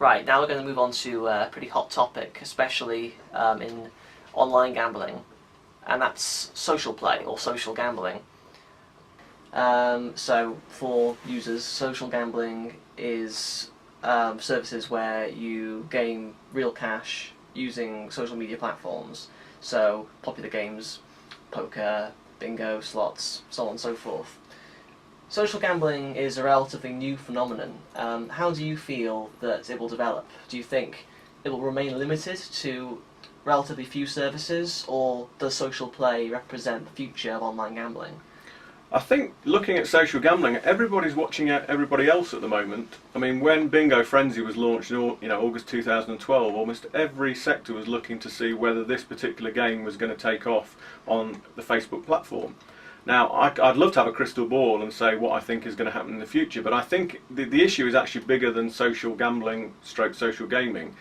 Right, now we're going to move on to a pretty hot topic, especially in online gambling, and that's social play or social gambling. So for users, social gambling is services where you game real cash using social media platforms, so popular games, poker, bingo, slots, so on and so forth. Social gambling is a relatively new phenomenon. How do you feel that it will develop? Do you think it will remain limited to relatively few services, or does social play represent the future of online gambling? I think looking at social gambling, everybody's watching out everybody else at the moment. I mean, when Bingo Frenzy was launched in August 2012, almost every sector was looking to see whether this particular game was going to take off on the Facebook platform. Now, I'd love to have a crystal ball and say what I think is going to happen in the future, but I think the issue is actually bigger than social gambling stroke social gaming.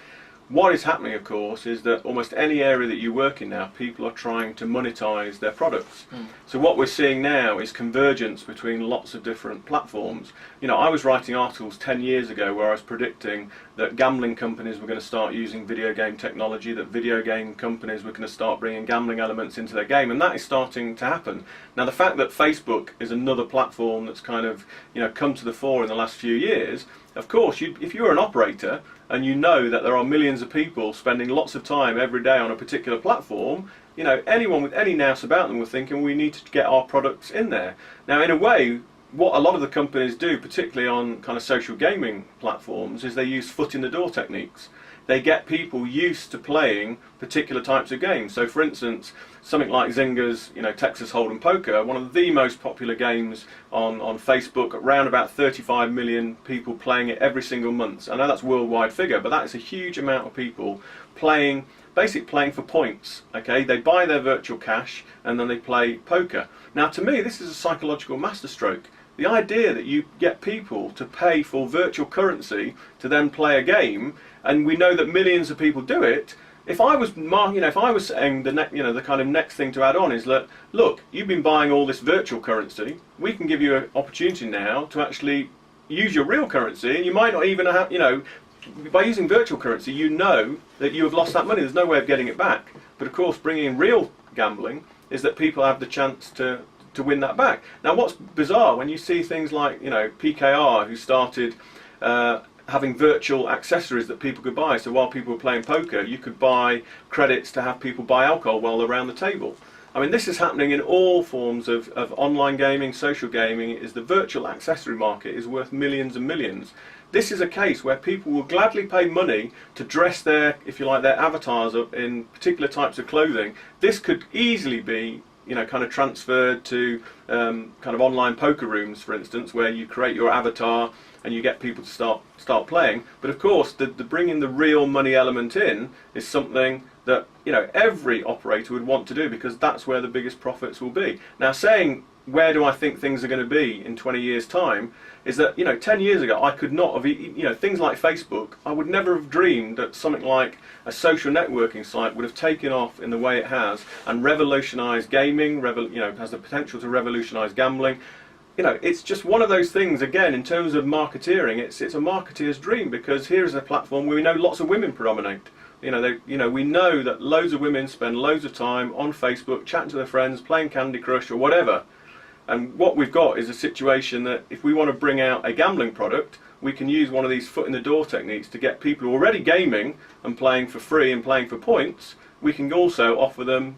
What is happening, of course, is that almost any area that you work in now, people are trying to monetize their products. So what we're seeing now is convergence between lots of different platforms. I was writing articles 10 years ago where I was predicting that gambling companies were going to start using video game technology, that video game companies were going to start bringing gambling elements into their game, and that is starting to happen. Now, the fact that Facebook is another platform that's kind of come to the fore in the last few years, of course, if you're an operator and you know that there are millions of people spending lots of time every day on a particular platform, anyone with any nous about them will think, we need to get our products in there. Now, in a way, what a lot of the companies do, particularly on kind of social gaming platforms, is they use foot in the door techniques. They get people used to playing particular types of games. So, for instance, something like Zynga's, Texas Hold'em Poker, one of the most popular games on Facebook, around about 35 million people playing it every single month. I know that's a worldwide figure, but that is a huge amount of people playing, basically playing for points. Okay, they buy their virtual cash and then they play poker. Now, to me, this is a psychological masterstroke. The idea that you get people to pay for virtual currency to then play a game, and we know that millions of people do it. If I was, if I was saying the kind of next thing to add on is that, look, you've been buying all this virtual currency. We can give you an opportunity now to actually use your real currency, and you might not even have, by using virtual currency, you know that you have lost that money. There's no way of getting it back. But of course, bringing in real gambling is that people have the chance to win that back. Now, what's bizarre when you see things like PKR, who started having virtual accessories that people could buy. So while people were playing poker, you could buy credits to have people buy alcohol while they're around the table. I mean, this is happening in all forms of online gaming, social gaming. Is the virtual accessory market is worth millions and millions. This is a case where people will gladly pay money to dress their, if you like, their avatars up in particular types of clothing. This could easily be kind of transferred to kind of online poker rooms, for instance, where you create your avatar and you get people to start playing. But of course, the bringing the real money element in is something that every operator would want to do, because that's where the biggest profits will be. Now, saying where do I think things are going to be in 20 years' time is that 10 years ago I could not have things like Facebook. I would never have dreamed that something like a social networking site would have taken off in the way it has and revolutionised gaming. Has the potential to revolutionise gambling. It's just one of those things. Again, in terms of marketeering, it's a marketeer's dream, because here is a platform where we know lots of women predominate. We know that loads of women spend loads of time on Facebook chatting to their friends, playing Candy Crush or whatever. And what we've got is a situation that if we want to bring out a gambling product, we can use one of these foot in the door techniques to get people who are already gaming and playing for free and playing for points. We can also offer them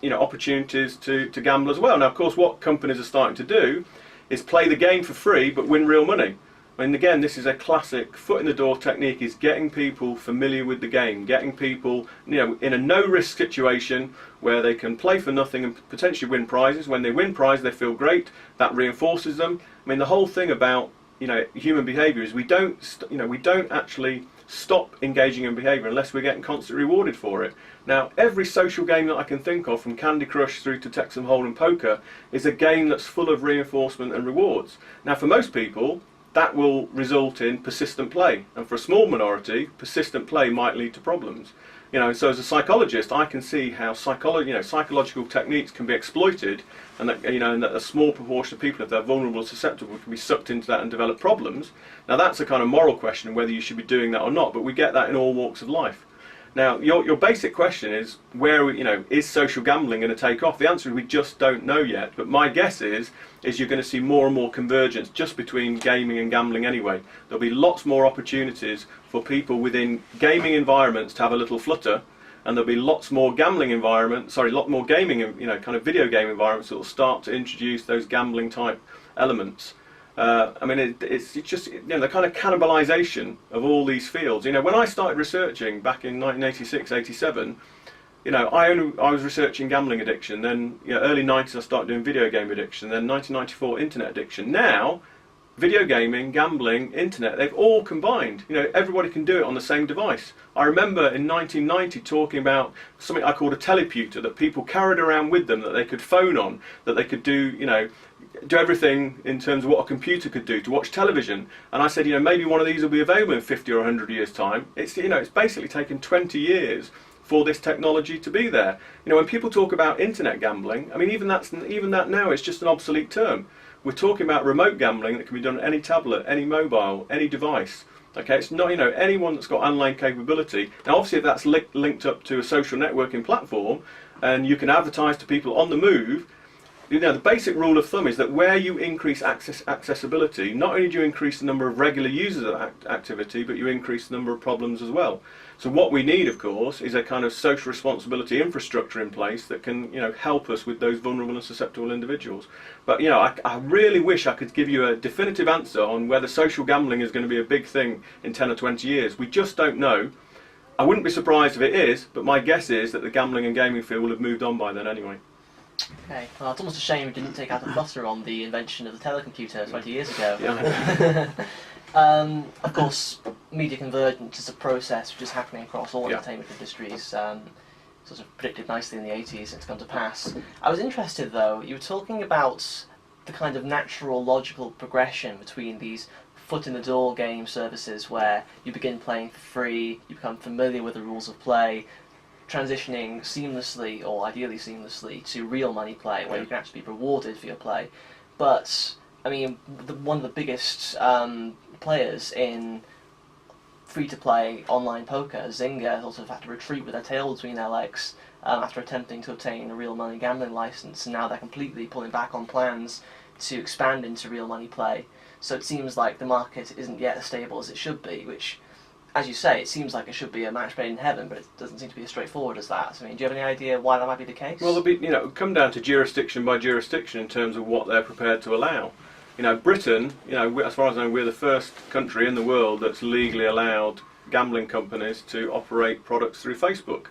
opportunities to gamble as well. Now, of course, what companies are starting to do is play the game for free but win real money. And again, this is a classic foot in the door technique, is getting people familiar with the game, getting people in a no risk situation where they can play for nothing and potentially win prizes. When they win prizes, they feel great. That reinforces them. I mean, the whole thing about human behaviour is we don't actually stop engaging in behaviour unless we're getting constantly rewarded for it. Now, every social game that I can think of, from Candy Crush through to Texas Hold'em Poker, is a game that's full of reinforcement and rewards. Now, for most people, that will result in persistent play, and for a small minority, persistent play might lead to problems. You know, so as a psychologist, I can see how psychological techniques can be exploited, and that and that a small proportion of people, if they're vulnerable or susceptible, can be sucked into that and develop problems. Now that's a kind of moral question, whether you should be doing that or not. But we get that in all walks of life. Now, your basic question is is social gambling going to take off? The answer is we just don't know yet. But my guess is you're going to see more and more convergence just between gaming and gambling anyway. There'll be lots more opportunities for people within gaming environments to have a little flutter, and there'll be lots more gaming, kind of video game environments that will start to introduce those gambling type elements. I mean, it's just the kind of cannibalisation of all these fields. When I started researching back in 1986, 87, I was researching gambling addiction. Then, early 90s, I started doing video game addiction. Then 1994, internet addiction. Now, video gaming, gambling, internet, they've all combined. Everybody can do it on the same device. I remember in 1990 talking about something I called a teleputer that people carried around with them, that they could phone on, that they could do everything in terms of what a computer could do to watch television. And I said, maybe one of these will be available in 50 or 100 years' time. It's basically taken 20 years for this technology to be there. When people talk about internet gambling, I mean, even that now is just an obsolete term. We're talking about remote gambling that can be done on any tablet, any mobile, any device. Okay, it's not anyone that's got online capability. Now, obviously, if that's linked up to a social networking platform, and you can advertise to people on the move. The basic rule of thumb is that where you increase accessibility, not only do you increase the number of regular users of activity, but you increase the number of problems as well. So what we need, of course, is a kind of social responsibility infrastructure in place that can, help us with those vulnerable and susceptible individuals. But, I really wish I could give you a definitive answer on whether social gambling is going to be a big thing in 10 or 20 years. We just don't know. I wouldn't be surprised if it is, but my guess is that the gambling and gaming field will have moved on by then anyway. Okay, well, it's almost a shame we didn't take out the fluster on the invention of the telecomputer 20 years ago. Yeah. Of course, media convergence is a process which is happening across all entertainment industries. Sort of predicted nicely in the 80s, it's come to pass. I was interested though, you were talking about the kind of natural, logical progression between these foot-in-the-door game services where you begin playing for free, you become familiar with the rules of play, transitioning seamlessly, or ideally seamlessly, to real money play, where you can actually be rewarded for your play. But, I mean, one of the biggest players in free-to-play online poker, Zynga, sort of had to retreat with their tail between their legs after attempting to obtain a real money gambling license, and now they're completely pulling back on plans to expand into real money play. So it seems like the market isn't yet as stable as it should be, which, as you say, it seems like it should be a match made in heaven, but it doesn't seem to be as straightforward as that. I mean, do you have any idea why that might be the case? Well, it'll be, come down to jurisdiction by jurisdiction in terms of what they're prepared to allow. Britain, as far as I know, we're the first country in the world that's legally allowed gambling companies to operate products through Facebook.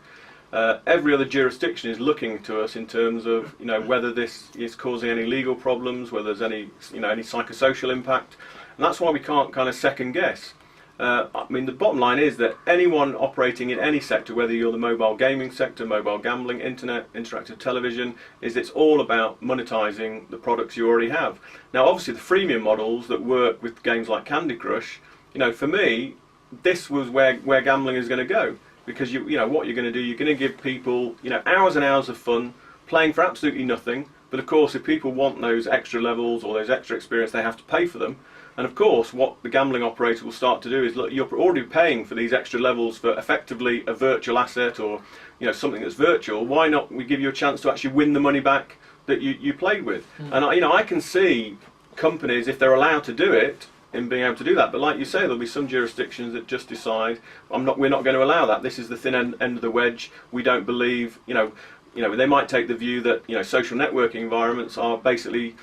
Every other jurisdiction is looking to us in terms of, whether this is causing any legal problems, whether there's any psychosocial impact, and that's why we can't kind of second guess. I mean, the bottom line is that anyone operating in any sector, whether you're the mobile gaming sector, mobile gambling, internet, interactive television, it's all about monetising the products you already have. Now, obviously, the freemium models that work with games like Candy Crush, for me, this was where gambling is going to go, because what you're going to do, you're going to give people, hours and hours of fun playing for absolutely nothing. But of course, if people want those extra levels or those extra experience, they have to pay for them. And of course, what the gambling operator will start to do is, look, you're already paying for these extra levels for effectively a virtual asset or something that's virtual. Why not we give you a chance to actually win the money back that you played with? And I can see companies, if they're allowed to do it, in being able to do that. But like you say, there'll be some jurisdictions that just decide, we're not going to allow that. This is the thin end of the wedge. We don't believe, they might take the view that social networking environments are basically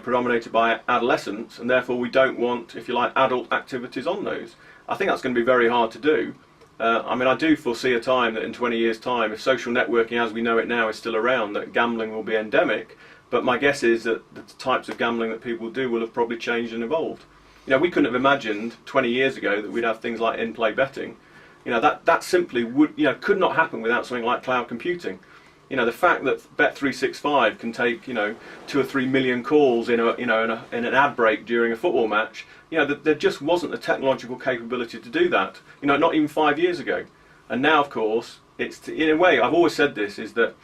predominated by adolescents, and therefore we don't want, if you like, adult activities on those. I think that's going to be very hard to do. I mean, I do foresee a time that in 20 years' time, if social networking as we know it now is still around, that gambling will be endemic. But my guess is that the types of gambling that people do will have probably changed and evolved. We couldn't have imagined 20 years ago that we'd have things like in-play betting. That simply could not happen without something like cloud computing. The fact that Bet365 can take 2 or 3 million calls in an ad break during a football match, there just wasn't the technological capability to do that. Not even 5 years ago. And now, of course, it's in a way, I've always said this, is that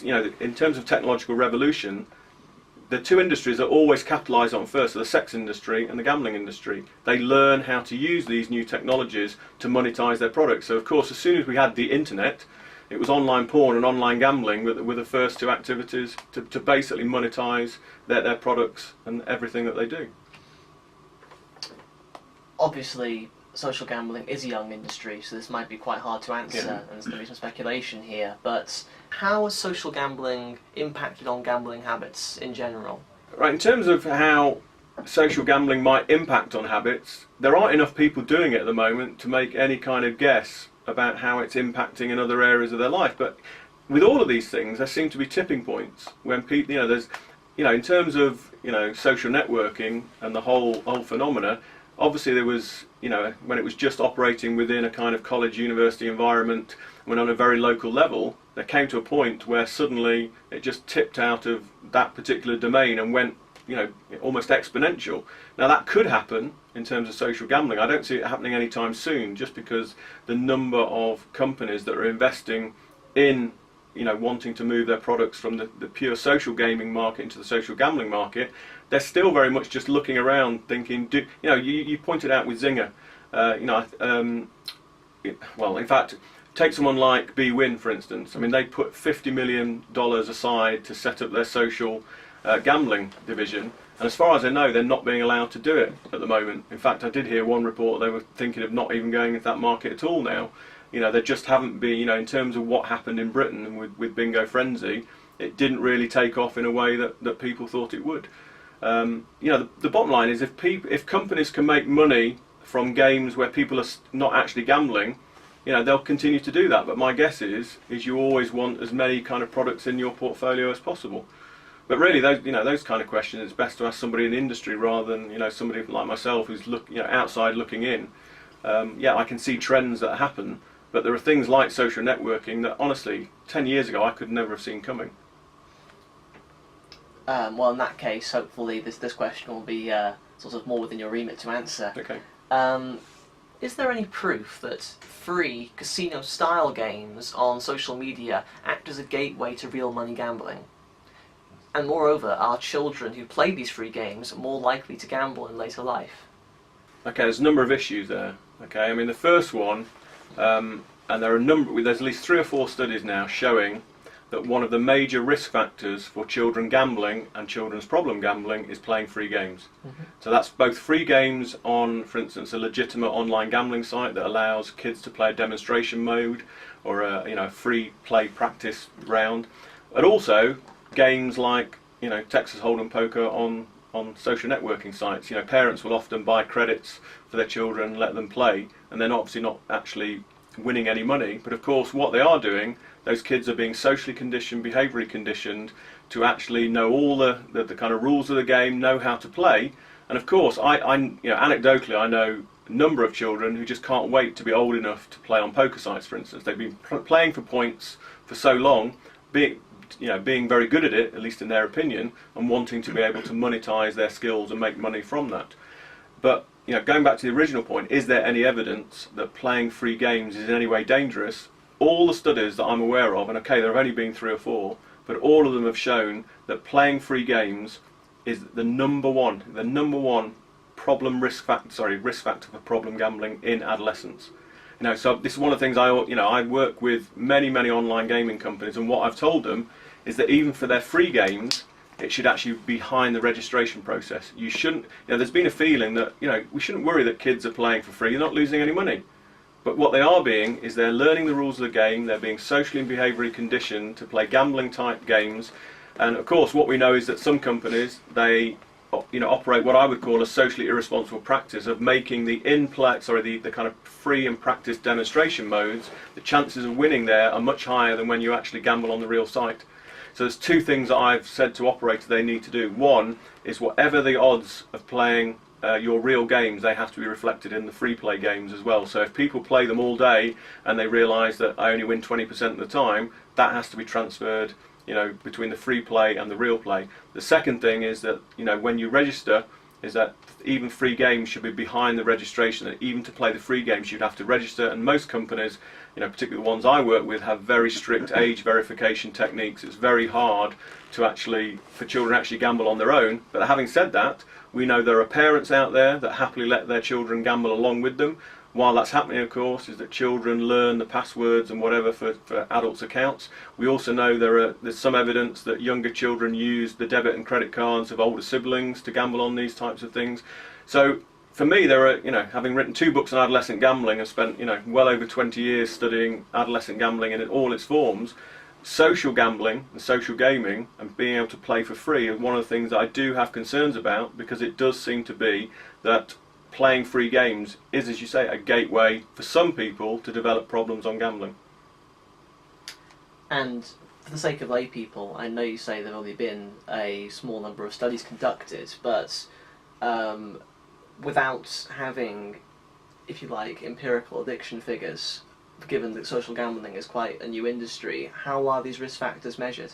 in terms of technological revolution, the two industries that always capitalise on first are the sex industry and the gambling industry. They learn how to use these new technologies to monetise their products. So of course, as soon as we had the internet, it was online porn and online gambling were the first two activities to basically monetise their products and everything that they do. Obviously, social gambling is a young industry, so this might be quite hard to answer, and there's going to be some speculation here, but how has social gambling impacted on gambling habits in general? Right, in terms of how social gambling might impact on habits, there aren't enough people doing it at the moment to make any kind of guess about how it's impacting in other areas of their life. But with all of these things, there seem to be tipping points when people, there's, in terms of, social networking and the whole phenomena. Obviously there was, when it was just operating within a kind of college, university environment, when on a very local level, there came to a point where suddenly it just tipped out of that particular domain and went, almost exponential. Now that could happen in terms of social gambling. I don't see it happening anytime soon, just because the number of companies that are investing in, wanting to move their products from the pure social gaming market into the social gambling market, they're still very much just looking around thinking, you pointed out with Zynga, well, in fact, take someone like bwin, for instance. I mean, they put $50 million aside to set up their social gambling division, and as far as I know, they're not being allowed to do it at the moment. In fact, I did hear one report they were thinking of not even going into that market at all now. They just haven't been, in terms of what happened in Britain with Bingo Frenzy, it didn't really take off in a way that people thought it would. The bottom line is if companies can make money from games where people are not actually gambling, they'll continue to do that. But my guess is you always want as many kind of products in your portfolio as possible. But really, those kind of questions, it's best to ask somebody in the industry rather than somebody like myself who's outside looking in. I can see trends that happen, but there are things like social networking that honestly 10 years ago I could never have seen coming. Well, in that case, hopefully this question will be sort of more within your remit to answer. Okay. Is there any proof that free casino-style games on social media act as a gateway to real money gambling? And moreover, are children who play these free games more likely to gamble in later life? Okay, there's a number of issues there. Okay, I mean the first one, and there's at least 3 or 4 studies now showing that one of the major risk factors for children gambling and children's problem gambling is playing free games. Mm-hmm. So that's both free games on, for instance, a legitimate online gambling site that allows kids to play a demonstration mode or a free play practice round, but also games like Texas Hold'em poker on social networking sites. Parents will often buy credits for their children, let them play, and they're obviously not actually winning any money, but of course what they are doing, those kids are being socially conditioned, behaviourally conditioned to actually know all the kind of rules of the game, know how to play. And of course I anecdotally I know a number of children who just can't wait to be old enough to play on poker sites, for instance. They've been playing for points for so long, being very good at it, at least in their opinion, and wanting to be able to monetize their skills and make money from that. But going back to the original point, is there any evidence that playing free games is in any way dangerous? All the studies that I'm aware of, and okay, there have only been 3 or 4, but all of them have shown that playing free games is the number one risk factor for problem gambling in adolescence. So this is one of the things I work with many online gaming companies, and what I've told them is that even for their free games, it should actually be behind the registration process. You shouldn't. There's been a feeling that we shouldn't worry that kids are playing for free. They're not losing any money. But what they are being is they're learning the rules of the game. They're being socially and behaviourally conditioned to play gambling type games. And of course, what we know is that some companies operate what I would call a socially irresponsible practice of making the kind of free and practice demonstration modes. The chances of winning there are much higher than when you actually gamble on the real site. So there's 2 things that I've said to operators they need to do. One is whatever the odds of playing your real games, they have to be reflected in the free play games as well. So if people play them all day and they realise that I only win 20% of the time, that has to be transferred between the free play and the real play. The second thing is that when you register, is that even free games should be behind the registration, and even to play the free games you'd have to register, and most companies, particularly the ones I work with, have very strict age verification techniques. It's very hard for children to actually gamble on their own. But having said that, we know there are parents out there that happily let their children gamble along with them. While that's happening, of course, is that children learn the passwords and whatever for adults' accounts. We also know there's some evidence that younger children use the debit and credit cards of older siblings to gamble on these types of things. So for me, having written 2 books on adolescent gambling, I've spent well over 20 years studying adolescent gambling in all its forms. Social gambling and social gaming and being able to play for free are one of the things that I do have concerns about, because it does seem to be that playing free games is, as you say, a gateway for some people to develop problems on gambling. And for the sake of lay people, I know you say there have only been a small number of studies conducted, but without having, if you like, empirical addiction figures, given that social gambling is quite a new industry, how are these risk factors measured?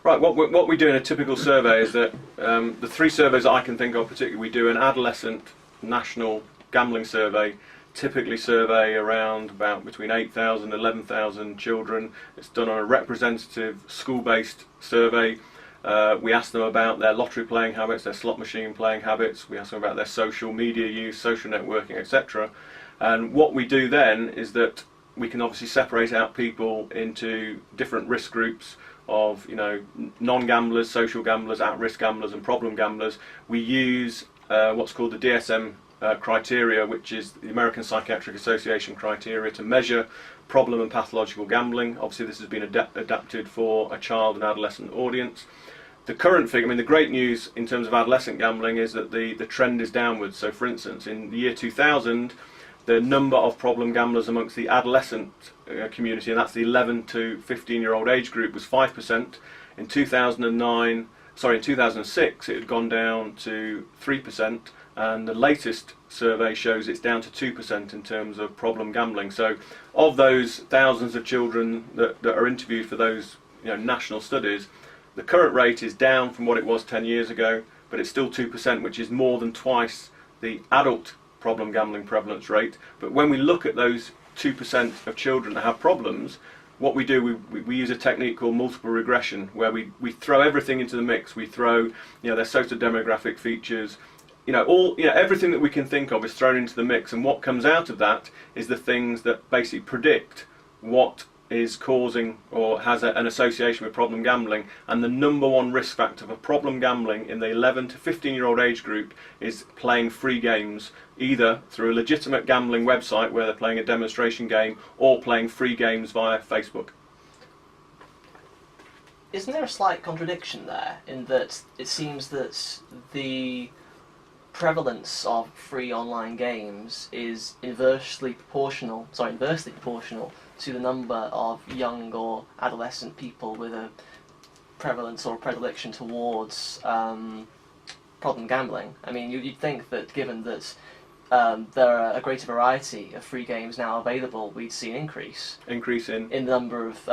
Right, what we do in a typical survey is that the 3 surveys that I can think of particularly, we do an adolescent national gambling survey, typically survey around about between 8,000 and 11,000 children. It's done on a representative school-based survey. We ask them about their lottery playing habits, their slot machine playing habits. We ask them about their social media use, social networking, etc. And what we do then is that we can obviously separate out people into different risk groups of non-gamblers, social gamblers, at-risk gamblers and problem gamblers. We use what's called the DSM criteria, which is the American Psychiatric Association criteria to measure problem and pathological gambling. Obviously this has been adapted for a child and adolescent audience. The current figure, the great news in terms of adolescent gambling is that the trend is downwards. So for instance, in the year 2000, the number of problem gamblers amongst the adolescent community, and that's the 11 to 15-year-old age group, was 5%. In 2006, it had gone down to 3%, and the latest survey shows it's down to 2% in terms of problem gambling. So, of those thousands of children that are interviewed for those national studies, the current rate is down from what it was 10 years ago, but it's still 2%, which is more than twice the adult problem gambling prevalence rate. But when we look at those 2% of children that have problems, what we do, we use a technique called multiple regression, where we throw everything into the mix. We throw their social demographic features, everything that we can think of is thrown into the mix, and what comes out of that is the things that basically predict what is causing or has an association with problem gambling. And the number 1 risk factor for problem gambling in the 11 to 15-year-old age group is playing free games, either through a legitimate gambling website where they're playing a demonstration game, or playing free games via Facebook. Isn't there a slight contradiction there, in that it seems that the prevalence of free online games is inversely proportional to the number of young or adolescent people with a prevalence or predilection towards problem gambling? You'd think that given that there are a greater variety of free games now available, we'd see an increase in the number of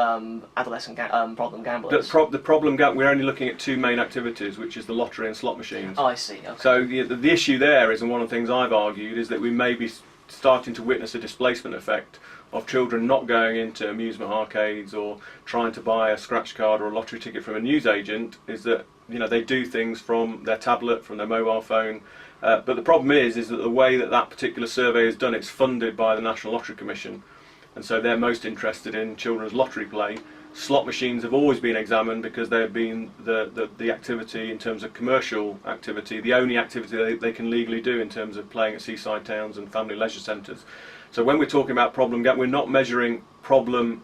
adolescent problem gamblers. The problem we're only looking at 2 main activities, which is the lottery and slot machines. Oh, I see. Okay. So the issue there is, and one of the things I've argued, is that we may be starting to witness a displacement effect of children not going into amusement arcades or trying to buy a scratch card or a lottery ticket from a newsagent. Is that they do things from their tablet, from their mobile phone. But the problem is that the way that particular survey is done, it's funded by the National Lottery Commission, and so they're most interested in children's lottery play. Slot machines have always been examined because they've been the activity, in terms of commercial activity, the only activity they can legally do in terms of playing at seaside towns and family leisure centres. So when we're talking about problem gambling, we're not measuring problem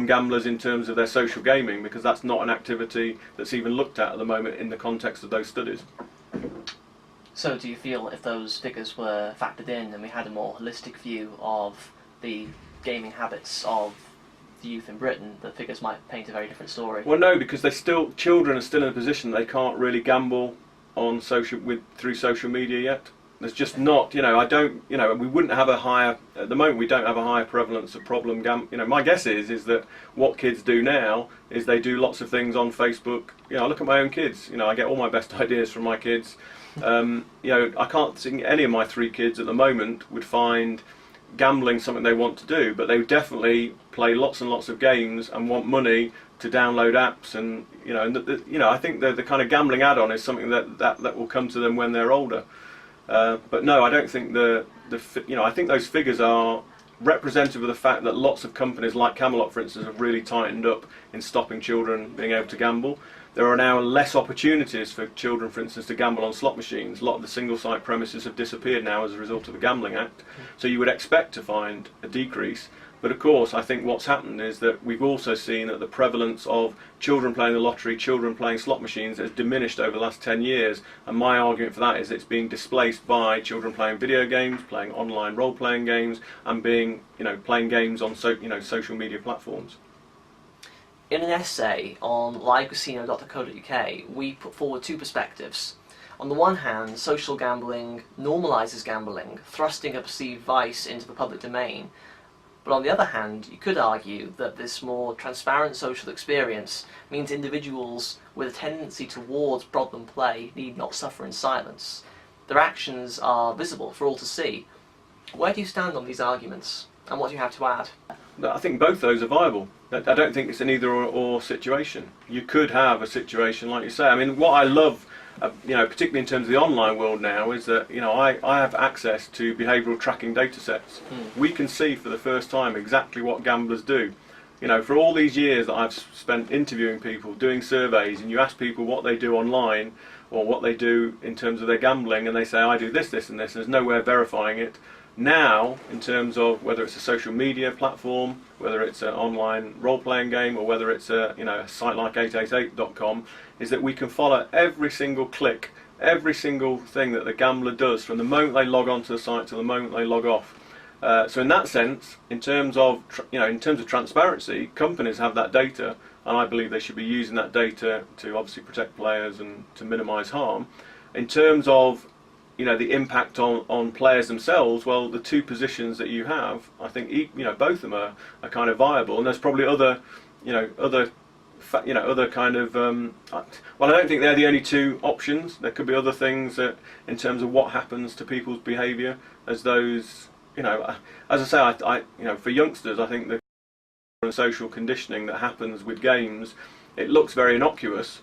gamblers in terms of their social gaming, because that's not an activity that's even looked at the moment in the context of those studies. So do you feel if those figures were factored in and we had a more holistic view of the gaming habits of the youth in Britain, the figures might paint a very different story? Well, no, because children are still in a position they can't really gamble on through social media yet. There's just not, I don't, we wouldn't have a higher, at the moment we don't have a higher prevalence of problem my guess is that what kids do now is they do lots of things on Facebook. I look at my own kids, I get all my best ideas from my kids. I can't think any of my 3 kids at the moment would find gambling something they want to do, but they would definitely play lots and lots of games and want money to download apps, and I think the kind of gambling add-on is something that will come to them when they're older. But no, I don't think I think those figures are representative of the fact that lots of companies like Camelot, for instance, have really tightened up in stopping children being able to gamble. There are now less opportunities for children, for instance, to gamble on slot machines. A lot of the single-site premises have disappeared now as a result of the Gambling Act. So you would expect to find a decrease. But of course, I think what's happened is that we've also seen that the prevalence of children playing the lottery, children playing slot machines, has diminished over the last 10 years. And my argument for that is it's being displaced by children playing video games, playing online role-playing games, and playing games on social media platforms. In an essay on livecasino.co.uk, we put forward 2 perspectives. On the one hand, social gambling normalises gambling, thrusting a perceived vice into the public domain. But on the other hand, you could argue that this more transparent social experience means individuals with a tendency towards problem play need not suffer in silence. Their actions are visible for all to see. Where do you stand on these arguments, and what do you have to add? I think both those are viable. I don't think it's an either-or situation. You could have a situation like you say. I mean, what I love, particularly in terms of the online world now, is that I have access to behavioural tracking data sets. We can see for the first time exactly what gamblers do. For all these years that I've spent interviewing people, doing surveys, and you ask people what they do online or what they do in terms of their gambling, and they say, I do this, this and this, and there's no way of verifying it. Now, in terms of whether it's a social media platform, whether it's an online role-playing game, or whether it's a site like 888.com, is that we can follow every single click, every single thing that the gambler does from the moment they log onto the site to the moment they log off. So in that sense, in terms of transparency, companies have that data, and I believe they should be using that data to obviously protect players and to minimise harm. In terms of the impact on players themselves, well, the 2 positions that you have, I think both of them are kind of viable, and there's probably other kind of I don't think they're the only 2 options. There could be other things that, in terms of what happens to people's behaviour, as those as I say, for youngsters, I think the social conditioning that happens with games, it looks very innocuous.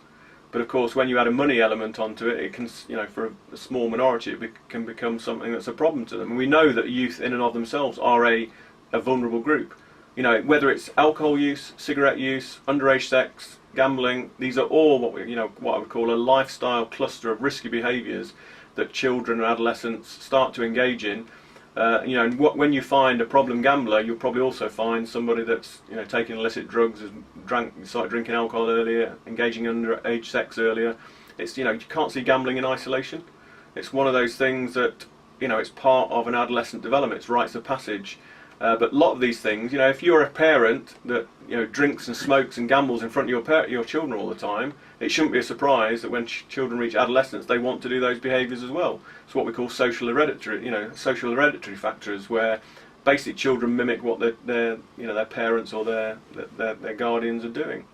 But of course, when you add a money element onto it, it can, for a small minority, it can become something that's a problem to them. And we know that youth, in and of themselves, are a vulnerable group. Whether it's alcohol use, cigarette use, underage sex, gambling, these are all what I would call a lifestyle cluster of risky behaviours that children and adolescents start to engage in. When you find a problem gambler, you'll probably also find somebody that's taking illicit drugs, started drinking alcohol earlier, engaging in underage sex earlier. It's you can't see gambling in isolation. It's one of those things that it's part of an adolescent development. It's rites of passage. But a lot of these things, if you're a parent that drinks and smokes and gambles in front of your children all the time, it shouldn't be a surprise that when children reach adolescence, they want to do those behaviours as well. It's what we call social hereditary factors, where basically children mimic what their parents or their guardians are doing.